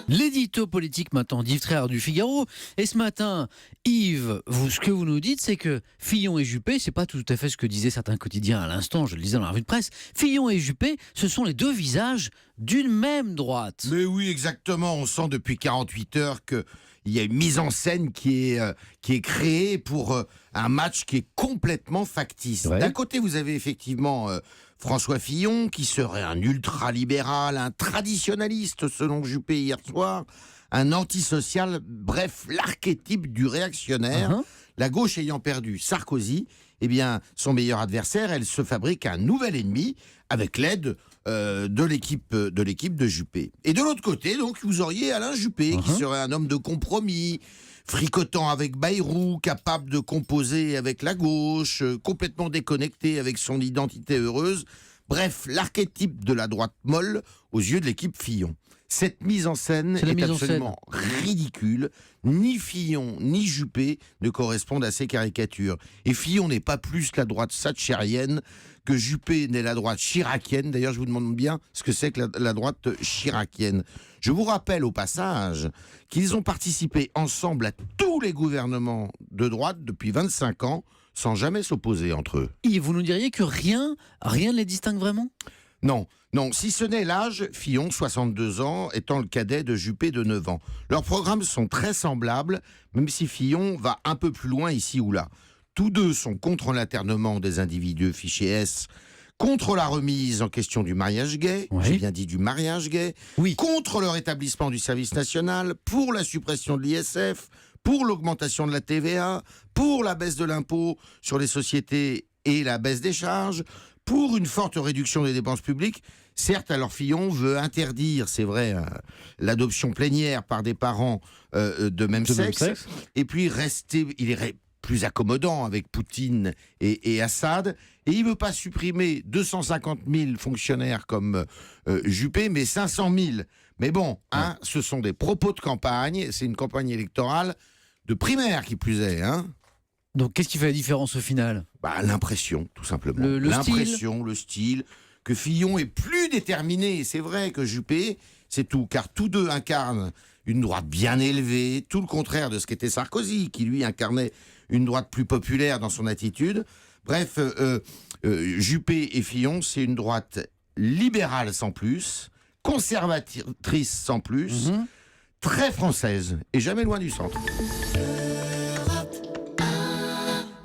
L'édito politique maintenant d'Yves Tréhard du Figaro. Et ce matin, Yves, ce que vous nous dites, c'est que Fillon et Juppé, c'est pas tout à fait ce que disaient certains quotidiens à l'instant, je le disais dans la revue de presse. Fillon et Juppé, ce sont les deux visages d'une même droite. Mais oui, exactement. On sent depuis 48 heures qu'il y a une mise en scène qui est créée pour un match qui est complètement factice. Ouais. D'un côté, vous avez effectivement François Fillon, qui serait un ultra-libéral, un traditionnaliste selon Juppé hier soir, un antisocial, bref, l'archétype du réactionnaire. Uh-huh. La gauche ayant perdu Sarkozy, eh bien, son meilleur adversaire, elle se fabrique un nouvel ennemi avec l'aide de l'équipe de Juppé. Et de l'autre côté, donc, vous auriez Alain Juppé, qui serait un homme de compromis, fricotant avec Bayrou, capable de composer avec la gauche, complètement déconnecté avec son identité heureuse. Bref, l'archétype de la droite molle aux yeux de l'équipe Fillon. Cette mise en scène est absolument ridicule. Ni Fillon ni Juppé ne correspondent à ces caricatures. Et Fillon n'est pas plus la droite thatchérienne que Juppé n'est la droite chiracienne. D'ailleurs, je vous demande bien ce que c'est que la droite chiracienne. Je vous rappelle au passage qu'ils ont participé ensemble à tous les gouvernements de droite depuis 25 ans, sans jamais s'opposer entre eux. Yves, vous nous diriez que rien ne les distingue vraiment ? Non, si ce n'est l'âge, Fillon, 62 ans, étant le cadet de Juppé de 9 ans. Leurs programmes sont très semblables, même si Fillon va un peu plus loin ici ou là. Tous deux sont contre l'internement des individus fichés S, contre la remise en question du mariage gay, j'ai bien dit du mariage gay, contre le rétablissement du service national, pour la suppression de l'ISF, pour l'augmentation de la TVA, pour la baisse de l'impôt sur les sociétés et la baisse des charges, pour une forte réduction des dépenses publiques. Certes, alors Fillon veut interdire, c'est vrai, l'adoption plénière par des parents de même sexe, et puis il est plus accommodant avec Poutine et Assad, et il ne veut pas supprimer 250 000 fonctionnaires comme Juppé, mais 500 000. Mais bon, ce sont des propos de campagne, c'est une campagne électorale de primaire qui plus est, Donc, qu'est-ce qui fait la différence au final ? L'impression, tout simplement. L'impression, le style, que Fillon est plus déterminé. C'est vrai que Juppé, c'est tout, car tous deux incarnent une droite bien élevée, tout le contraire de ce qu'était Sarkozy, qui lui incarnait une droite plus populaire dans son attitude. Bref, Juppé et Fillon, c'est une droite libérale sans plus, conservatrice sans plus, très française et jamais loin du centre.